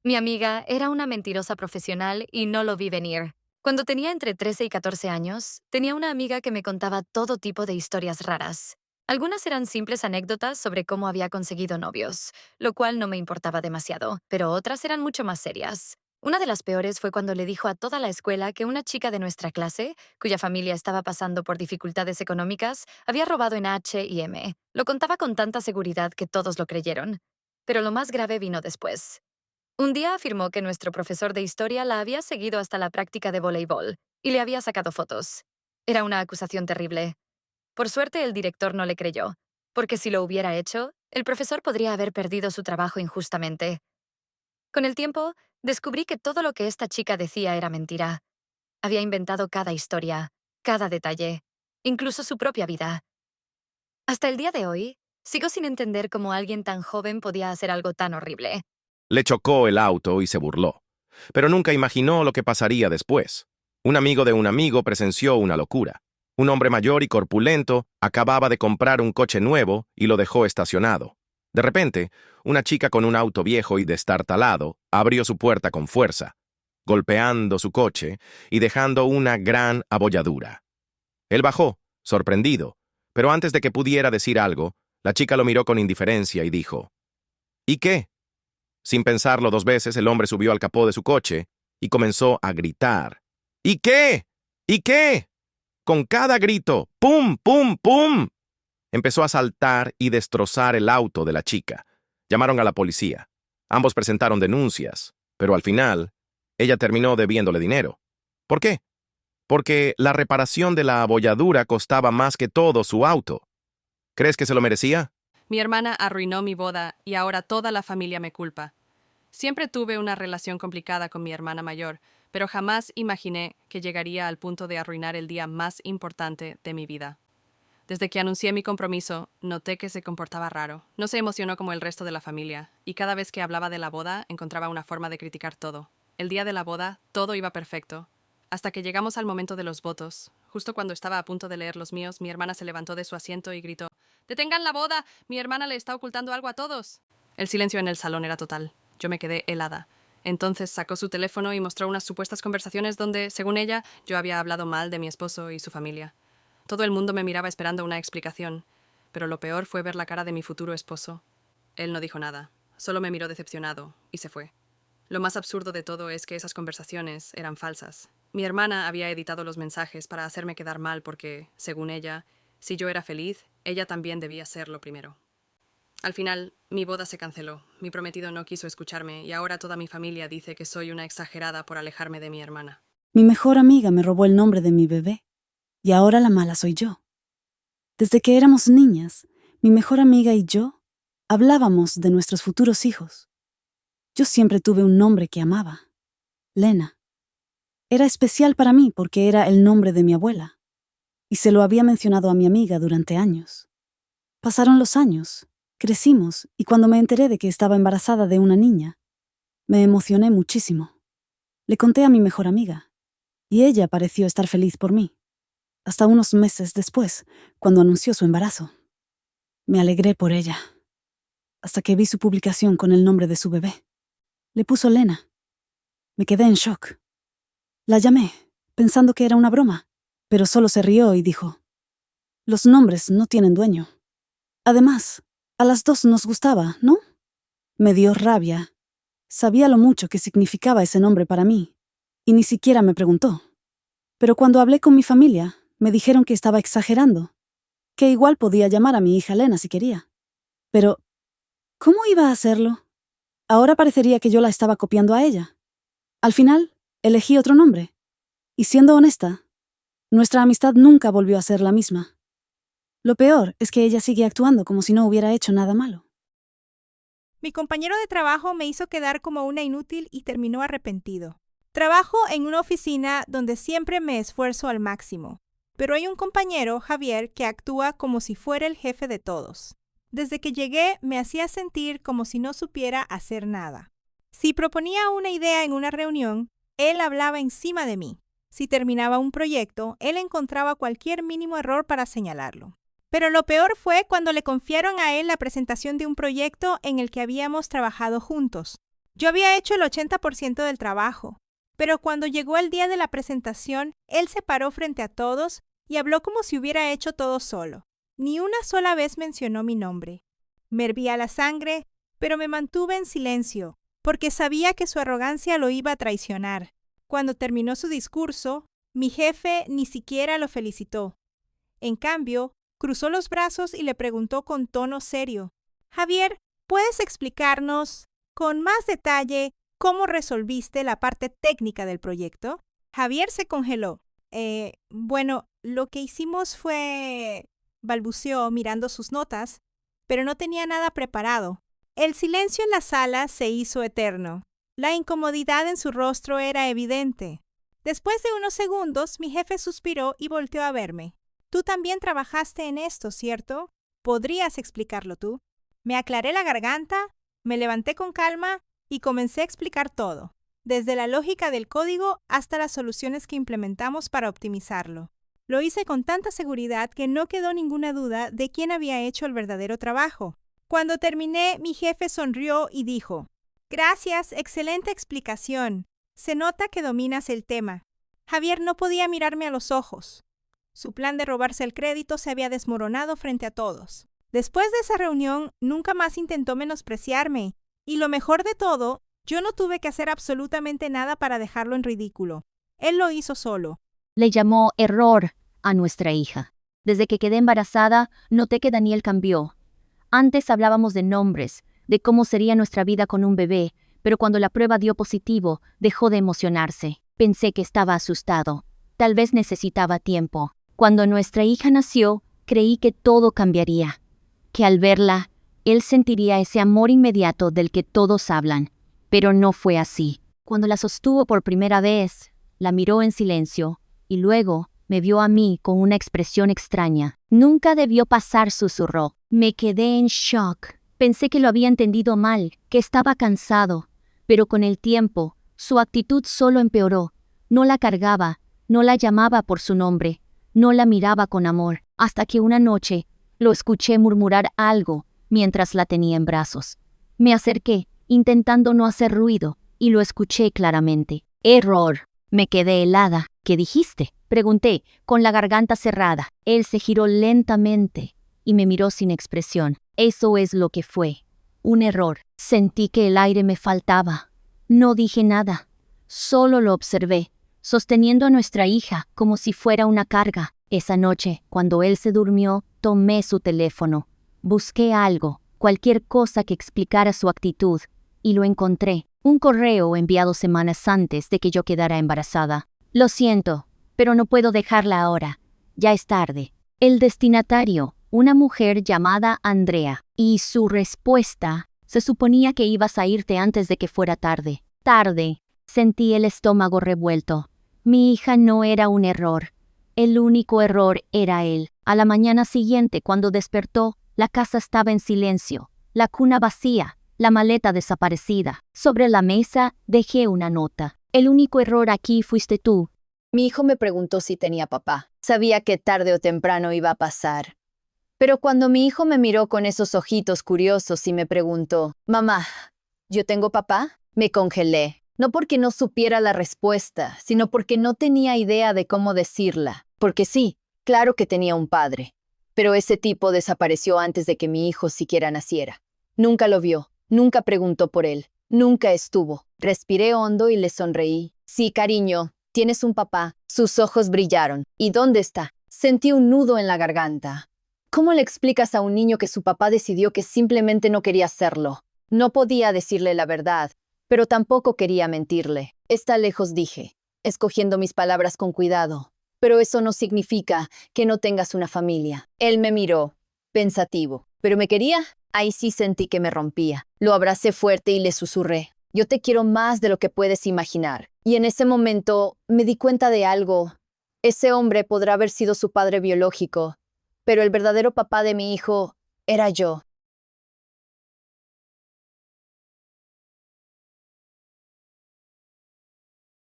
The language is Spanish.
Mi amiga era una mentirosa profesional y no lo vi venir. Cuando tenía entre 13 y 14 años, tenía una amiga que me contaba todo tipo de historias raras. Algunas eran simples anécdotas sobre cómo había conseguido novios, lo cual no me importaba demasiado, pero otras eran mucho más serias. Una de las peores fue cuando le dijo a toda la escuela que una chica de nuestra clase, cuya familia estaba pasando por dificultades económicas, había robado en H&M. Lo contaba con tanta seguridad que todos lo creyeron. Pero lo más grave vino después. Un día afirmó que nuestro profesor de historia la había seguido hasta la práctica de voleibol y le había sacado fotos. Era una acusación terrible. Por suerte, el director no le creyó, porque si lo hubiera hecho, el profesor podría haber perdido su trabajo injustamente. Con el tiempo, descubrí que todo lo que esta chica decía era mentira. Había inventado cada historia, cada detalle, incluso su propia vida. Hasta el día de hoy, sigo sin entender cómo alguien tan joven podía hacer algo tan horrible. Le chocó el auto y se burló. Pero nunca imaginó lo que pasaría después. Un amigo de un amigo presenció una locura. Un hombre mayor y corpulento acababa de comprar un coche nuevo y lo dejó estacionado. De repente, una chica con un auto viejo y destartalado abrió su puerta con fuerza, golpeando su coche y dejando una gran abolladura. Él bajó, sorprendido, pero antes de que pudiera decir algo, la chica lo miró con indiferencia y dijo, ¿y qué? Sin pensarlo dos veces, el hombre subió al capó de su coche y comenzó a gritar. ¿Y qué? ¿Y qué? Con cada grito, ¡pum, pum, pum! Empezó a saltar y destrozar el auto de la chica. Llamaron a la policía. Ambos presentaron denuncias, pero al final, ella terminó debiéndole dinero. ¿Por qué? Porque la reparación de la abolladura costaba más que todo su auto. ¿Crees que se lo merecía? Mi hermana arruinó mi boda y ahora toda la familia me culpa. Siempre tuve una relación complicada con mi hermana mayor, pero jamás imaginé que llegaría al punto de arruinar el día más importante de mi vida. Desde que anuncié mi compromiso, noté que se comportaba raro. No se emocionó como el resto de la familia, y cada vez que hablaba de la boda, encontraba una forma de criticar todo. El día de la boda, todo iba perfecto. Hasta que llegamos al momento de los votos. Justo cuando estaba a punto de leer los míos, mi hermana se levantó de su asiento y gritó: «¡Detengan la boda! Mi hermana le está ocultando algo a todos». El silencio en el salón era total. Yo me quedé helada. Entonces sacó su teléfono y mostró unas supuestas conversaciones donde, según ella, yo había hablado mal de mi esposo y su familia. Todo el mundo me miraba esperando una explicación, pero lo peor fue ver la cara de mi futuro esposo. Él no dijo nada, solo me miró decepcionado y se fue. Lo más absurdo de todo es que esas conversaciones eran falsas. Mi hermana había editado los mensajes para hacerme quedar mal porque, según ella, si yo era feliz, ella también debía serlo primero. Al final, mi boda se canceló. Mi prometido no quiso escucharme y ahora toda mi familia dice que soy una exagerada por alejarme de mi hermana. Mi mejor amiga me robó el nombre de mi bebé, y ahora la mala soy yo. Desde que éramos niñas, mi mejor amiga y yo hablábamos de nuestros futuros hijos. Yo siempre tuve un nombre que amaba, Lena. Era especial para mí porque era el nombre de mi abuela, y se lo había mencionado a mi amiga durante años. Pasaron los años, crecimos, y cuando me enteré de que estaba embarazada de una niña, me emocioné muchísimo. Le conté a mi mejor amiga, y ella pareció estar feliz por mí. Hasta unos meses después, cuando anunció su embarazo. Me alegré por ella, hasta que vi su publicación con el nombre de su bebé. Le puso Lena. Me quedé en shock. La llamé, pensando que era una broma, pero solo se rió y dijo: «Los nombres no tienen dueño. Además, a las dos nos gustaba, ¿no?» Me dio rabia. Sabía lo mucho que significaba ese nombre para mí, y ni siquiera me preguntó. Pero cuando hablé con mi familia, me dijeron que estaba exagerando, que igual podía llamar a mi hija Lena si quería. Pero, ¿cómo iba a hacerlo? Ahora parecería que yo la estaba copiando a ella. Al final, elegí otro nombre. Y siendo honesta, nuestra amistad nunca volvió a ser la misma. Lo peor es que ella sigue actuando como si no hubiera hecho nada malo. Mi compañero de trabajo me hizo quedar como una inútil y terminó arrepentido. Trabajo en una oficina donde siempre me esfuerzo al máximo, pero hay un compañero, Javier, que actúa como si fuera el jefe de todos. Desde que llegué me hacía sentir como si no supiera hacer nada. Si proponía una idea en una reunión, él hablaba encima de mí. Si terminaba un proyecto, él encontraba cualquier mínimo error para señalarlo. Pero lo peor fue cuando le confiaron a él la presentación de un proyecto en el que habíamos trabajado juntos. Yo había hecho el 80% del trabajo, pero cuando llegó el día de la presentación, él se paró frente a todos y habló como si hubiera hecho todo solo. Ni una sola vez mencionó mi nombre. Me hervía la sangre, pero me mantuve en silencio, porque sabía que su arrogancia lo iba a traicionar. Cuando terminó su discurso, mi jefe ni siquiera lo felicitó. En cambio, cruzó los brazos y le preguntó con tono serio: Javier, ¿puedes explicarnos con más detalle cómo resolviste la parte técnica del proyecto? Javier se congeló. Bueno, lo que hicimos fue... balbuceó mirando sus notas, pero no tenía nada preparado. El silencio en la sala se hizo eterno. La incomodidad en su rostro era evidente. Después de unos segundos, mi jefe suspiró y volteó a verme. Tú también trabajaste en esto, ¿cierto? ¿Podrías explicarlo tú? Me aclaré la garganta, me levanté con calma y comencé a explicar todo, desde la lógica del código hasta las soluciones que implementamos para optimizarlo. Lo hice con tanta seguridad que no quedó ninguna duda de quién había hecho el verdadero trabajo. Cuando terminé, mi jefe sonrió y dijo: Gracias, excelente explicación. Se nota que dominas el tema. Javier no podía mirarme a los ojos. Su plan de robarse el crédito se había desmoronado frente a todos. Después de esa reunión, nunca más intentó menospreciarme. Y lo mejor de todo, yo no tuve que hacer absolutamente nada para dejarlo en ridículo. Él lo hizo solo. Le llamó error a nuestra hija. Desde que quedé embarazada, noté que Daniel cambió. Antes hablábamos de nombres, de cómo sería nuestra vida con un bebé, pero cuando la prueba dio positivo, dejó de emocionarse. Pensé que estaba asustado. Tal vez necesitaba tiempo. Cuando nuestra hija nació, creí que todo cambiaría, que al verla, él sentiría ese amor inmediato del que todos hablan. Pero no fue así. Cuando la sostuvo por primera vez, la miró en silencio, y luego me vio a mí con una expresión extraña. Nunca debió pasar, susurró. Me quedé en shock. Pensé que lo había entendido mal, que estaba cansado. Pero con el tiempo, su actitud solo empeoró. No la cargaba, no la llamaba por su nombre, no la miraba con amor, hasta que una noche lo escuché murmurar algo mientras la tenía en brazos. Me acerqué, intentando no hacer ruido, y lo escuché claramente. Error. Me quedé helada. ¿Qué dijiste? Pregunté, con la garganta cerrada. Él se giró lentamente y me miró sin expresión. Eso es lo que fue. Un error. Sentí que el aire me faltaba. No dije nada. Solo lo observé, sosteniendo a nuestra hija como si fuera una carga. Esa noche, cuando él se durmió, tomé su teléfono. Busqué algo, cualquier cosa que explicara su actitud, y lo encontré. Un correo enviado semanas antes de que yo quedara embarazada. Lo siento, pero no puedo dejarla ahora. Ya es tarde. El destinatario, una mujer llamada Andrea, y su respuesta: se suponía que ibas a irte antes de que fuera tarde. Tarde. Sentí el estómago revuelto. Mi hija no era un error. El único error era él. A la mañana siguiente, cuando despertó, la casa estaba en silencio, la cuna vacía, la maleta desaparecida. Sobre la mesa dejé una nota. El único error aquí fuiste tú. Mi hijo me preguntó si tenía papá. Sabía que tarde o temprano iba a pasar. Pero cuando mi hijo me miró con esos ojitos curiosos y me preguntó: «Mamá, ¿yo tengo papá?», me congelé. No porque no supiera la respuesta, sino porque no tenía idea de cómo decirla. Porque sí, claro que tenía un padre. Pero ese tipo desapareció antes de que mi hijo siquiera naciera. Nunca lo vio, nunca preguntó por él, nunca estuvo. Respiré hondo y le sonreí. «Sí, cariño, tienes un papá». Sus ojos brillaron. «¿Y dónde está?». Sentí un nudo en la garganta. ¿Cómo le explicas a un niño que su papá decidió que simplemente no quería hacerlo? No podía decirle la verdad, pero tampoco quería mentirle. «Está lejos», dije, escogiendo mis palabras con cuidado. «Pero eso no significa que no tengas una familia». Él me miró, pensativo. ¿Pero me quería? Ahí sí sentí que me rompía. Lo abracé fuerte y le susurré: «Yo te quiero más de lo que puedes imaginar». Y en ese momento me di cuenta de algo. Ese hombre podrá haber sido su padre biológico, pero el verdadero papá de mi hijo era yo.